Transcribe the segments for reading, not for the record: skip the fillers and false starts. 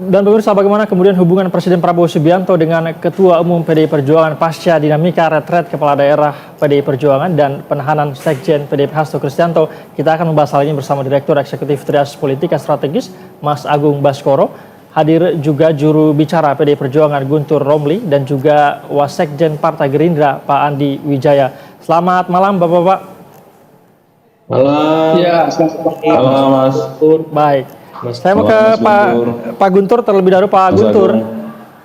Dan pemirsa, bagaimana kemudian hubungan Presiden Prabowo Subianto dengan Ketua Umum PDI Perjuangan pasca dinamika retret Kepala Daerah PDI Perjuangan dan penahanan Sekjen PDIP Hasto Kristianto? Kita akan membahas hal ini bersama Direktur Eksekutif Trias Politika Strategis, Mas Agung Baskoro. Hadir juga juru bicara PDI Perjuangan Guntur Romli dan juga Wasekjen Partai Gerindra Pak Andi Wijaya. Selamat malam Bapak-Bapak. Malam. Ya, selamat malam Mas. Baik. Mas, Saya mau ke Pak Guntur terlebih dahulu. Pak Guntur,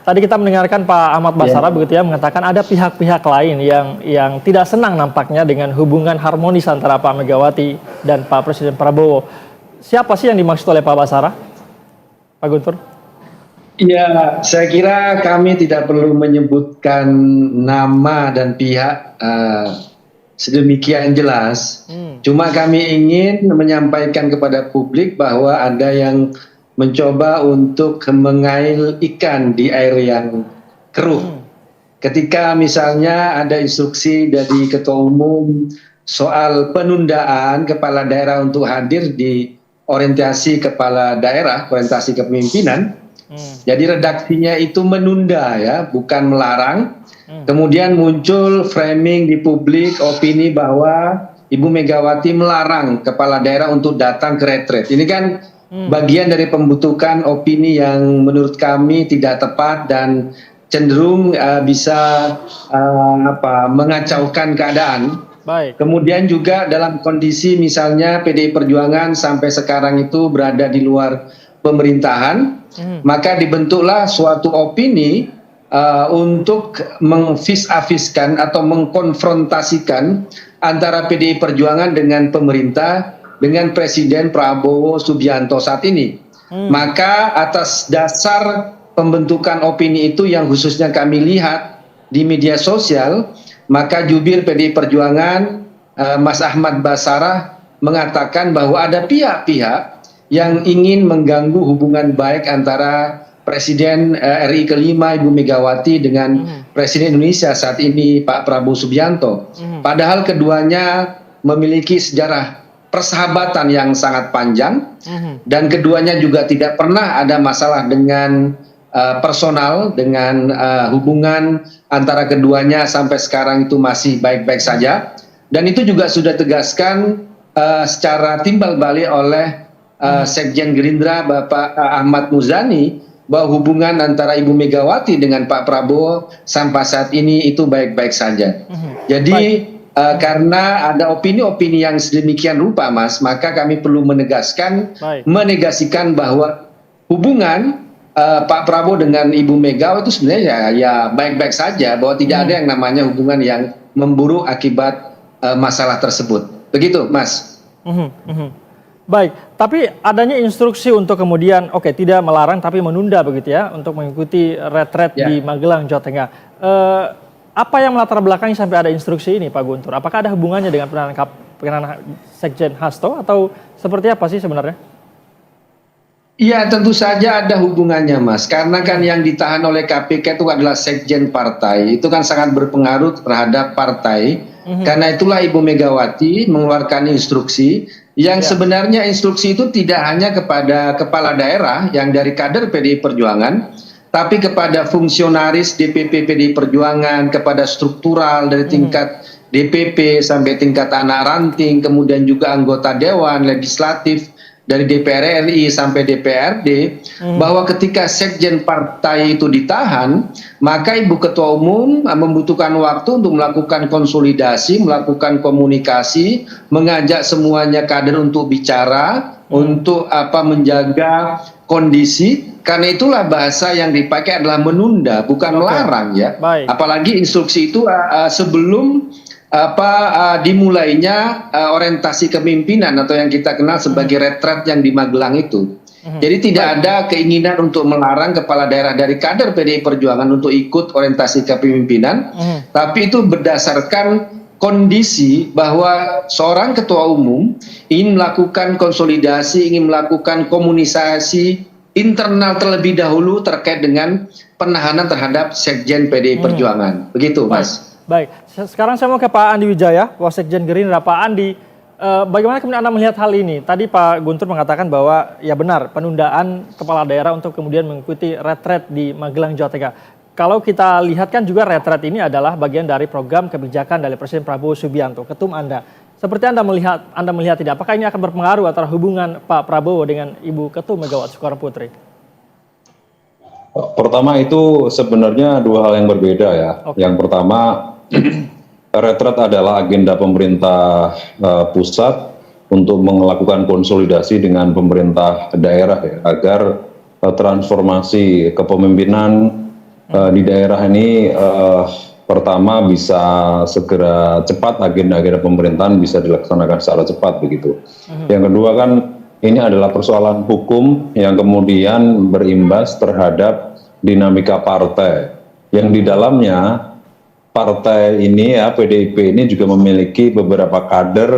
tadi kita mendengarkan Pak Ahmad Basara begitu ya, mengatakan ada pihak-pihak lain yang tidak senang nampaknya dengan hubungan harmonis antara Pak Megawati dan Pak Presiden Prabowo. Siapa sih yang dimaksud oleh Pak Basara? Pak Guntur? Ya, saya kira kami tidak perlu menyebutkan nama dan pihak sedemikian jelas. Cuma kami ingin menyampaikan kepada publik bahwa ada yang mencoba untuk mengail ikan di air yang keruh. Ketika misalnya ada instruksi dari Ketua Umum soal penundaan kepala daerah untuk hadir di orientasi kepala daerah, orientasi kepemimpinan. Jadi redaksinya itu menunda ya, bukan melarang. Kemudian muncul framing di publik opini bahwa Ibu Megawati melarang kepala daerah untuk datang ke retret. Ini kan bagian dari pembentukan opini yang menurut kami tidak tepat dan cenderung bisa mengacaukan keadaan. Baik. Kemudian juga dalam kondisi misalnya PDI Perjuangan sampai sekarang itu berada di luar pemerintahan, maka dibentuklah suatu opini untuk mengvis-aviskan atau mengkonfrontasikan antara PDI Perjuangan dengan pemerintah, dengan Presiden Prabowo Subianto saat ini. Maka atas dasar pembentukan opini itu yang khususnya kami lihat di media sosial, maka jubir PDI Perjuangan Mas Ahmad Basara mengatakan bahwa ada pihak-pihak yang ingin mengganggu hubungan baik antara Presiden RI kelima Ibu Megawati dengan Presiden Indonesia saat ini Pak Prabowo Subianto. Padahal keduanya memiliki sejarah persahabatan yang sangat panjang dan keduanya juga tidak pernah ada masalah dengan personal, dengan hubungan antara keduanya sampai sekarang itu masih baik-baik saja. Dan itu juga sudah tegaskan secara timbal balik oleh Sekjen Gerindra Bapak Ahmad Muzani, bahwa hubungan antara Ibu Megawati dengan Pak Prabowo sampai saat ini itu baik-baik saja. Jadi karena ada opini-opini yang sedemikian rupa Mas, maka kami perlu menegasikan bahwa hubungan Pak Prabowo dengan Ibu Mega itu sebenarnya ya baik-baik saja, bahwa tidak ada yang namanya hubungan yang memburuk akibat masalah tersebut. Begitu Mas. Baik, tapi adanya instruksi untuk kemudian tidak melarang tapi menunda begitu ya untuk mengikuti retret di Magelang, Jawa Tengah. Apa yang melatar belakangi sampai ada instruksi ini Pak Guntur? Apakah ada hubungannya dengan penahanan Sekjen Hasto atau seperti apa sih sebenarnya? Iya, tentu saja ada hubungannya Mas, karena kan yang ditahan oleh KPK itu adalah Sekjen partai, itu kan sangat berpengaruh terhadap partai. Karena itulah Ibu Megawati mengeluarkan instruksi yang sebenarnya instruksi itu tidak hanya kepada kepala daerah yang dari kader PDI Perjuangan, tapi kepada fungsionaris DPP PDI Perjuangan, kepada struktural dari tingkat DPP sampai tingkat anak ranting, kemudian juga anggota Dewan Legislatif dari DPR RI sampai DPRD, bahwa ketika sekjen partai itu ditahan, maka Ibu Ketua Umum membutuhkan waktu untuk melakukan konsolidasi, melakukan komunikasi, mengajak semuanya kader untuk bicara, untuk menjaga kondisi. Karena itulah bahasa yang dipakai adalah menunda, bukan melarang ya. Apalagi instruksi itu sebelum dimulainya orientasi kepemimpinan atau yang kita kenal sebagai retret yang di Magelang itu. Jadi tidak ada keinginan untuk melarang kepala daerah dari kader PDI Perjuangan untuk ikut orientasi kepemimpinan, tapi itu berdasarkan kondisi bahwa seorang ketua umum ingin melakukan konsolidasi, ingin melakukan komunikasi internal terlebih dahulu terkait dengan penahanan terhadap Sekjen PDI Perjuangan. Begitu Mas. Baik, sekarang saya mau ke Pak Andi Wijaya, Wasekjen Gerindra. Pak Andi, Bagaimana kemudian Anda melihat hal ini? Tadi Pak Guntur mengatakan bahwa ya benar penundaan kepala daerah untuk kemudian mengikuti retret di Magelang, Jawa Tengah. Kalau kita lihat kan juga retret ini adalah bagian dari program kebijakan dari Presiden Prabowo Subianto, ketum Anda. Seperti Anda melihat tidak? Apakah ini akan berpengaruh antara hubungan Pak Prabowo dengan Ibu Ketum Megawati Soekarno Putri? Pertama itu sebenarnya dua hal yang berbeda ya. Oke. Yang pertama, retret adalah agenda pemerintah pusat untuk melakukan konsolidasi dengan pemerintah daerah ya, agar transformasi kepemimpinan di daerah ini pertama bisa segera cepat, agenda-agenda pemerintahan bisa dilaksanakan secara cepat begitu. Yang kedua kan ini adalah persoalan hukum yang kemudian berimbas terhadap dinamika partai yang di dalamnya partai ini ya, PDIP ini juga memiliki beberapa kader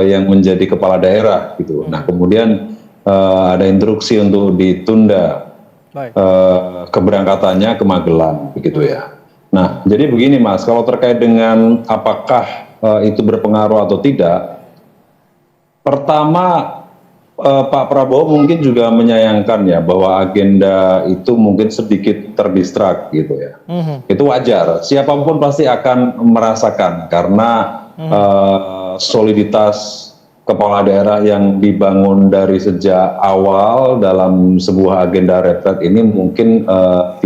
yang menjadi kepala daerah gitu. Nah kemudian ada instruksi untuk ditunda keberangkatannya ke Magelang begitu ya. Nah jadi begini Mas, kalau terkait dengan apakah itu berpengaruh atau tidak, pertama Pak Prabowo mungkin juga menyayangkan ya bahwa agenda itu mungkin sedikit terdistrak gitu ya. Itu wajar, siapapun pasti akan merasakan karena soliditas kepala daerah yang dibangun dari sejak awal dalam sebuah agenda retret ini mungkin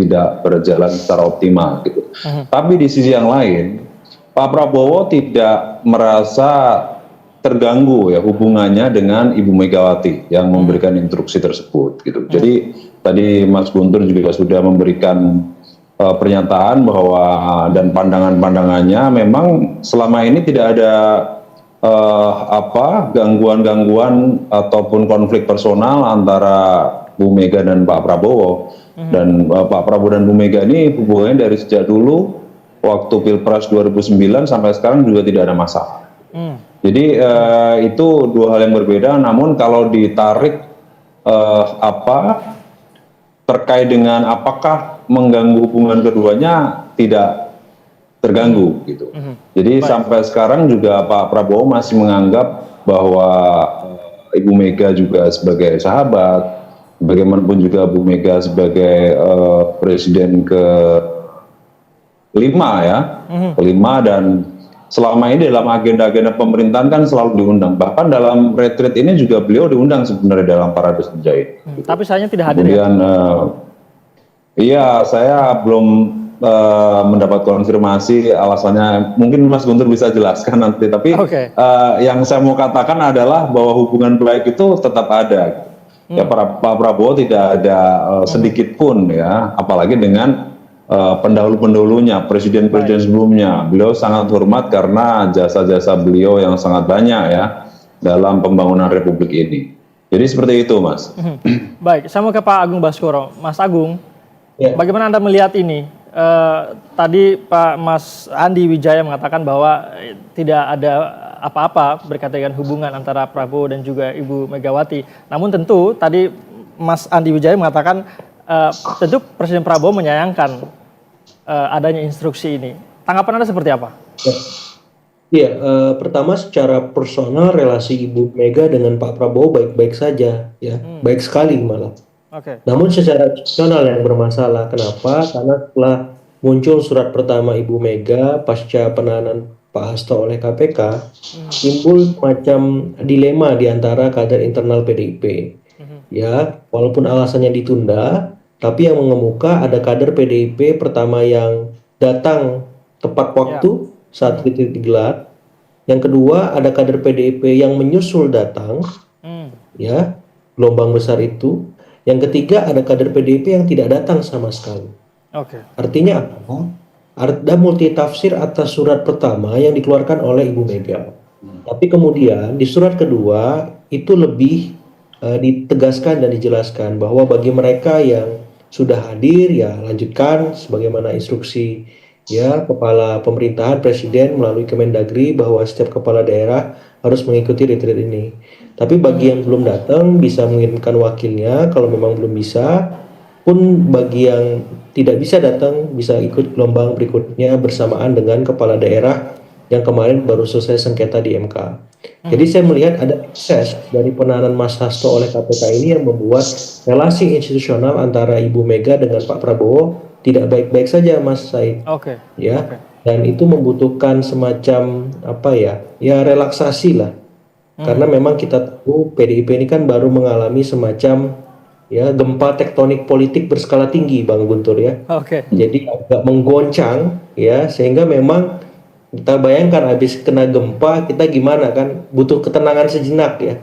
tidak berjalan secara optimal gitu. Tapi di sisi yang lain, Pak Prabowo tidak merasa terganggu ya hubungannya dengan Ibu Megawati yang memberikan instruksi tersebut gitu. Jadi tadi Mas Guntur juga sudah memberikan pernyataan bahwa dan pandangan-pandangannya memang selama ini tidak ada gangguan-gangguan ataupun konflik personal antara Bu Mega dan Pak Prabowo. Dan Pak Prabowo dan Bu Mega ini hubungannya dari sejak dulu waktu Pilpres 2009 sampai sekarang juga tidak ada masalah. Jadi itu dua hal yang berbeda. Namun kalau ditarik terkait dengan apakah mengganggu hubungan keduanya, tidak terganggu gitu. Jadi sampai sekarang juga Pak Prabowo masih menganggap bahwa Ibu Mega juga sebagai sahabat, bagaimanapun juga Bu Mega sebagai presiden kelima ya, kelima, dan selama ini dalam agenda-agenda pemerintahan kan selalu diundang. Bahkan dalam retreat ini juga beliau diundang sebenarnya dalam Parade Senja ini. Tapi sayangnya tidak hadir. Kemudian, iya saya belum mendapat konfirmasi alasannya. Mungkin Mas Guntur bisa jelaskan nanti. Tapi yang saya mau katakan adalah bahwa hubungan baik itu tetap ada. Ya Pak Prabowo tidak ada sedikit pun ya, apalagi dengan pendahulu-pendahulunya, presiden-presiden sebelumnya. Beliau sangat hormat karena jasa-jasa beliau yang sangat banyak ya dalam pembangunan Republik ini. Jadi seperti itu, Mas. Baik, saya mau ke Pak Agung Baskoro. Mas Agung, bagaimana Anda melihat ini? Tadi Pak Mas Andi Wijaya mengatakan bahwa tidak ada apa-apa berkaitan dengan hubungan antara Prabowo dan juga Ibu Megawati. Namun tentu tadi Mas Andi Wijaya mengatakan tentu Presiden Prabowo menyayangkan adanya instruksi ini. Tanggapan Anda seperti apa? Iya, pertama secara personal relasi Ibu Mega dengan Pak Prabowo baik-baik saja, ya, baik sekali malah. Namun secara personal yang bermasalah. Kenapa? Karena setelah muncul surat pertama Ibu Mega pasca penahanan Pak Hasto oleh KPK, timbul macam dilema di antara kader internal PDIP. Ya, walaupun alasannya ditunda, tapi yang mengemuka ada kader PDIP pertama yang datang tepat waktu saat itu digelar. Yang kedua ada kader PDIP yang menyusul datang, ya, gelombang besar itu. Yang ketiga ada kader PDIP yang tidak datang sama sekali. Artinya apa? Ada multitafsir atas surat pertama yang dikeluarkan oleh Ibu Mega. Tapi kemudian di surat kedua itu lebih ditegaskan dan dijelaskan bahwa bagi mereka yang sudah hadir ya lanjutkan sebagaimana instruksi ya kepala pemerintahan presiden melalui Kemendagri bahwa setiap kepala daerah harus mengikuti retreat ini. Tapi bagi yang belum datang bisa mengirimkan wakilnya, kalau memang belum bisa pun bagi yang tidak bisa datang bisa ikut gelombang berikutnya bersamaan dengan kepala daerah yang kemarin baru selesai sengketa di MK. Jadi saya melihat ada ekses dari penahanan Mas Hasto oleh KPK ini yang membuat relasi institusional antara Ibu Mega dengan Pak Prabowo tidak baik-baik saja, Mas Said. Ya, dan itu membutuhkan semacam ya relaksasi lah. Karena memang kita tahu PDIP ini kan baru mengalami semacam ya gempa tektonik politik berskala tinggi, Bang Guntur ya. Jadi agak menggoncang ya, sehingga memang kita bayangkan habis kena gempa kita gimana kan, butuh ketenangan sejenak ya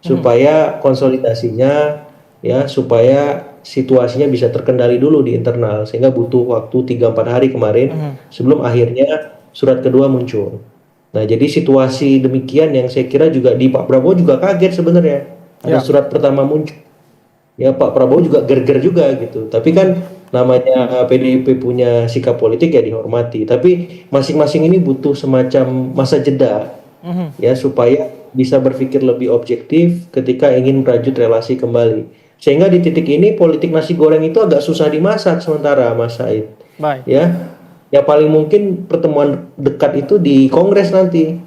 supaya konsolidasinya ya, supaya situasinya bisa terkendali dulu di internal, sehingga butuh waktu 3-4 hari kemarin sebelum akhirnya surat kedua muncul. Nah, jadi situasi demikian yang saya kira juga di Pak Prabowo juga kaget sebenarnya ada surat pertama muncul. Ya Pak Prabowo juga gerger juga gitu. Tapi kan namanya PDIP punya sikap politik ya dihormati. Tapi masing-masing ini butuh semacam masa jeda ya supaya bisa berpikir lebih objektif ketika ingin merajut relasi kembali. Sehingga di titik ini politik nasi goreng itu agak susah dimasak sementara, Mas Said. Ya paling mungkin pertemuan dekat itu di Kongres nanti.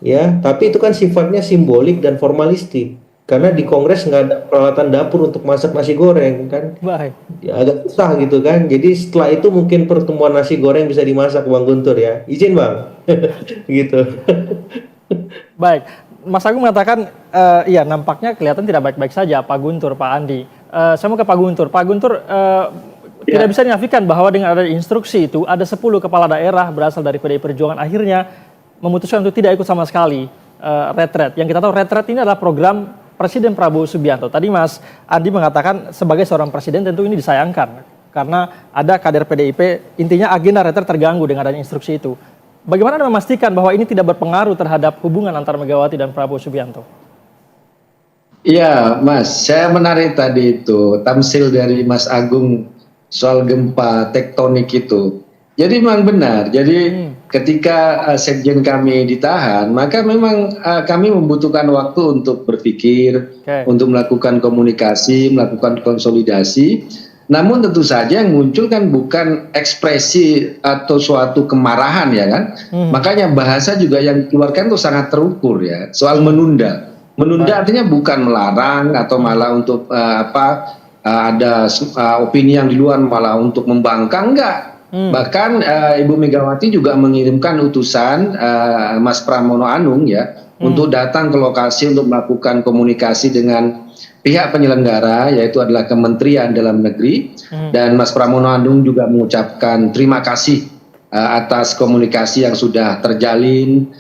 Ya, tapi itu kan sifatnya simbolik dan formalistik. Karena di Kongres nggak ada peralatan dapur untuk masak nasi goreng kan, ya, agak susah gitu kan. Jadi setelah itu mungkin pertemuan nasi goreng bisa dimasak, Bang Guntur ya. Izin Bang, gitu. Baik, Mas Agung mengatakan iya nampaknya kelihatan tidak baik-baik saja Pak Guntur, Pak Andi. Saya mau ke Pak Guntur. Pak Guntur tidak bisa dinafikan bahwa dengan ada instruksi itu ada 10 kepala daerah berasal dari PDI Perjuangan akhirnya memutuskan untuk tidak ikut sama sekali retret. Yang kita tahu retret ini adalah program Presiden Prabowo Subianto. Tadi Mas Andi mengatakan sebagai seorang presiden tentu ini disayangkan karena ada kader PDIP, intinya agenda retret terganggu dengan adanya instruksi itu. Bagaimana Anda memastikan bahwa ini tidak berpengaruh terhadap hubungan antara Megawati dan Prabowo Subianto? Iya, Mas, saya menarik tadi itu tamsil dari Mas Agung soal gempa tektonik itu. Jadi memang benar. Jadi ketika sekjen kami ditahan, maka memang kami membutuhkan waktu untuk berpikir, untuk melakukan komunikasi, melakukan konsolidasi. Namun tentu saja yang muncul kan bukan ekspresi atau suatu kemarahan ya kan. Makanya bahasa juga yang dikeluarkan itu sangat terukur ya. Soal menunda. Menunda artinya bukan melarang atau malah untuk ada opini yang di luar malah untuk membangkang, enggak. Bahkan Ibu Megawati juga mengirimkan utusan Mas Pramono Anung ya untuk datang ke lokasi untuk melakukan komunikasi dengan pihak penyelenggara, yaitu adalah Kementerian Dalam Negeri. Dan Mas Pramono Anung juga mengucapkan terima kasih atas komunikasi yang sudah terjalin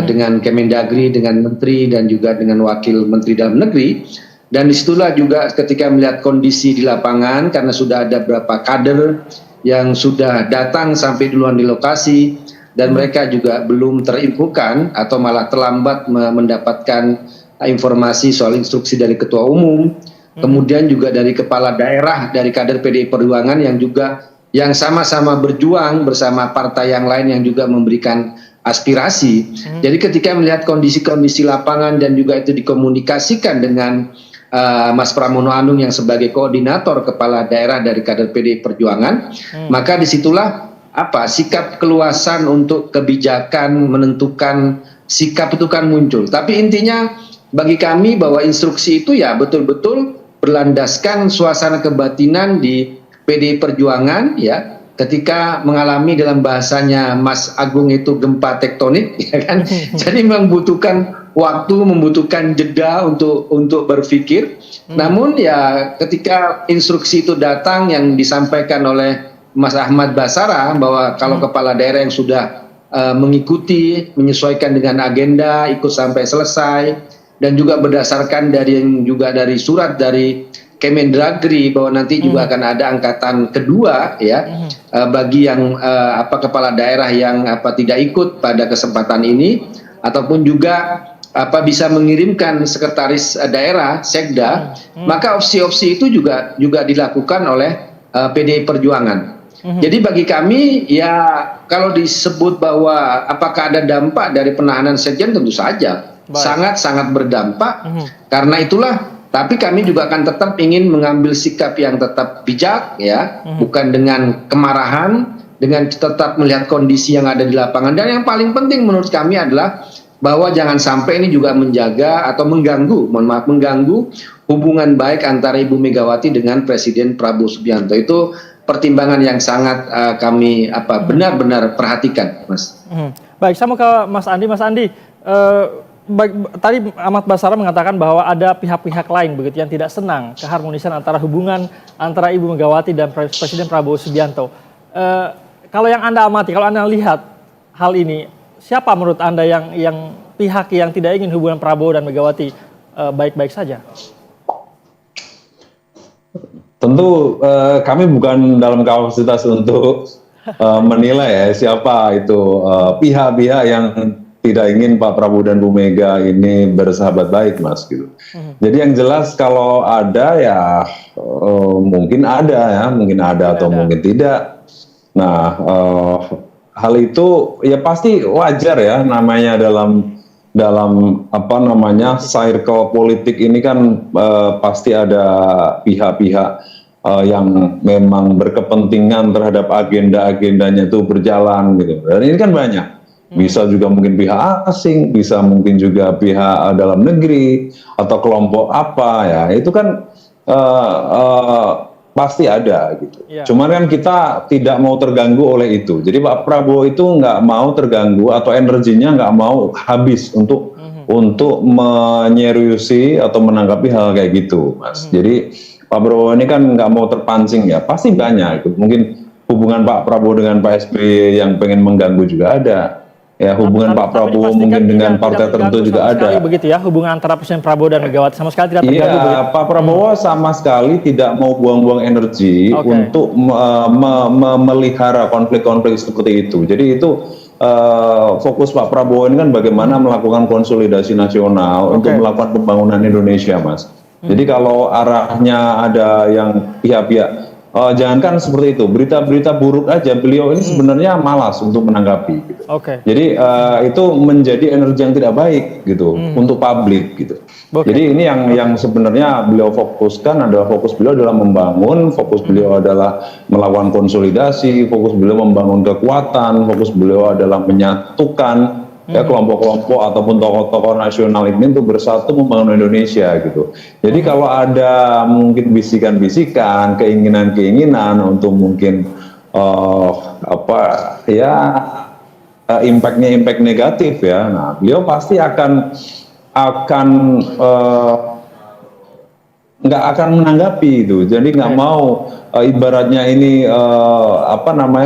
dengan Kemendagri, dengan Menteri dan juga dengan Wakil Menteri Dalam Negeri. Dan disitulah juga ketika melihat kondisi di lapangan, karena sudah ada beberapa kader yang sudah datang sampai duluan di lokasi dan mereka juga belum terinfokan atau malah terlambat mendapatkan informasi soal instruksi dari Ketua Umum, kemudian juga dari kepala daerah dari kader PDI Perjuangan yang sama-sama berjuang bersama partai yang lain yang juga memberikan aspirasi. Jadi ketika melihat kondisi-kondisi lapangan dan juga itu dikomunikasikan dengan Mas Pramono Anung yang sebagai koordinator kepala daerah dari kader PDI Perjuangan, maka disitulah sikap keluasan untuk kebijakan menentukan sikap itu kan muncul. Tapi intinya bagi kami bahwa instruksi itu ya betul-betul berlandaskan suasana kebatinan di PDI Perjuangan ya, ketika mengalami dalam bahasanya Mas Agung itu gempa tektonik ya kan. Jadi membutuhkan waktu, membutuhkan jeda untuk berpikir. Namun ya ketika instruksi itu datang yang disampaikan oleh Mas Ahmad Basara bahwa kalau kepala daerah yang sudah mengikuti, menyesuaikan dengan agenda, ikut sampai selesai, dan juga berdasarkan dari surat dari Kemendagri bahwa nanti juga akan ada angkatan kedua ya bagi yang kepala daerah yang tidak ikut pada kesempatan ini, ataupun juga bisa mengirimkan sekretaris daerah Sekda, maka opsi-opsi itu juga dilakukan oleh PDI Perjuangan. Jadi bagi kami ya kalau disebut bahwa apakah ada dampak dari penahanan sekjen, tentu saja sangat-sangat berdampak. Karena itulah tapi kami juga akan tetap ingin mengambil sikap yang tetap bijak ya, bukan dengan kemarahan, dengan tetap melihat kondisi yang ada di lapangan. Dan yang paling penting menurut kami adalah bahwa jangan sampai ini juga menjaga atau mengganggu hubungan baik antara Ibu Megawati dengan Presiden Prabowo Subianto. Itu pertimbangan yang sangat kami benar-benar perhatikan, Mas. Baik, saya mau ke Mas Andi. Mas Andi, tadi Ahmad Basara mengatakan bahwa ada pihak-pihak lain begitu yang tidak senang keharmonisan antara hubungan antara Ibu Megawati dan Presiden Prabowo Subianto. Kalau yang Anda amati, kalau Anda lihat hal ini, siapa menurut Anda yang pihak yang tidak ingin hubungan Prabowo dan Megawati baik-baik saja? Tentu kami bukan dalam kapasitas untuk menilai ya siapa itu pihak-pihak yang tidak ingin Pak Prabowo dan Bu Mega ini bersahabat baik, Mas, gitu. Jadi yang jelas kalau ada ya mungkin ada atau mungkin tidak. Nah, hal itu ya pasti wajar ya, namanya dalam circle politik ini kan pasti ada pihak-pihak yang memang berkepentingan terhadap agenda-agendanya itu berjalan gitu. Dan ini kan banyak. Bisa juga mungkin pihak asing, bisa mungkin juga pihak dalam negeri atau kelompok apa ya. Itu kan pasti ada gitu. Cuman kan kita tidak mau terganggu oleh itu. Jadi Pak Prabowo itu nggak mau terganggu atau energinya nggak mau habis untuk menyeriusi atau menanggapi hal kayak gitu, Mas. Jadi Pak Prabowo ini kan nggak mau terpancing ya. Pasti banyak itu. Mungkin hubungan Pak Prabowo dengan Pak SBY yang pengen mengganggu juga ada. Ya, hubungan Pak Prabowo mungkin dengan partai tertentu juga ada. Begitu ya, hubungan antara Presiden Prabowo dan Megawati sama sekali tidak terganggu. Iya, Pak Prabowo sama sekali tidak mau buang-buang energi untuk memelihara konflik-konflik seperti itu. Jadi itu fokus Pak Prabowo ini kan bagaimana melakukan konsolidasi nasional untuk melakukan pembangunan Indonesia, Mas. Jadi kalau arahnya ada yang pihak-pihak jangankan seperti itu, berita-berita buruk aja beliau ini sebenarnya malas untuk menanggapi gitu. Jadi itu menjadi energi yang tidak baik gitu untuk publik gitu. Jadi ini yang sebenarnya beliau fokuskan adalah fokus beliau adalah membangun, fokus beliau adalah melakukan konsolidasi, fokus beliau membangun kekuatan, fokus beliau adalah menyatukan ya kelompok-kelompok ataupun tokoh-tokoh nasional ini untuk bersatu membangun Indonesia gitu. Jadi kalau ada mungkin bisikan-bisikan, keinginan-keinginan untuk mungkin impact negatif ya. Nah, beliau pasti akan nggak akan menanggapi itu. Jadi nggak mau ibaratnya ini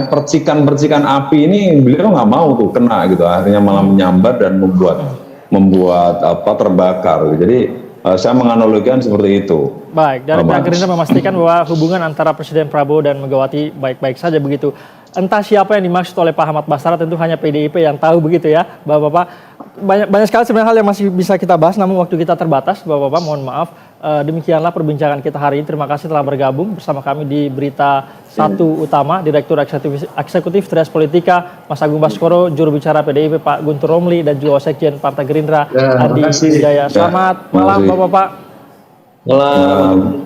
percikan-percikan api ini beliau nggak mau tuh kena gitu. Akhirnya malah menyambar dan membuat terbakar. Jadi saya menganalogikan seperti itu. Baik, dari pihak Gerindra memastikan bahwa hubungan antara Presiden Prabowo dan Megawati baik-baik saja begitu. Entah siapa yang dimaksud oleh Pak Ahmad Basara, tentu hanya PDIP yang tahu begitu ya, Bapak-Bapak. Banyak sekali sebenarnya hal yang masih bisa kita bahas, namun waktu kita terbatas, Bapak-Bapak, mohon maaf. Demikianlah perbincangan kita hari ini. Terima kasih telah bergabung bersama kami di Berita Satu Utama, Direktur Eksekutif Trias Politika, Mas Agung Baskoro, juru bicara PDIP Pak Guntur Romli, dan juga Sekjen Partai Gerindra Andi Wijaya. Selamat malam, Bapak-Bapak. Malam.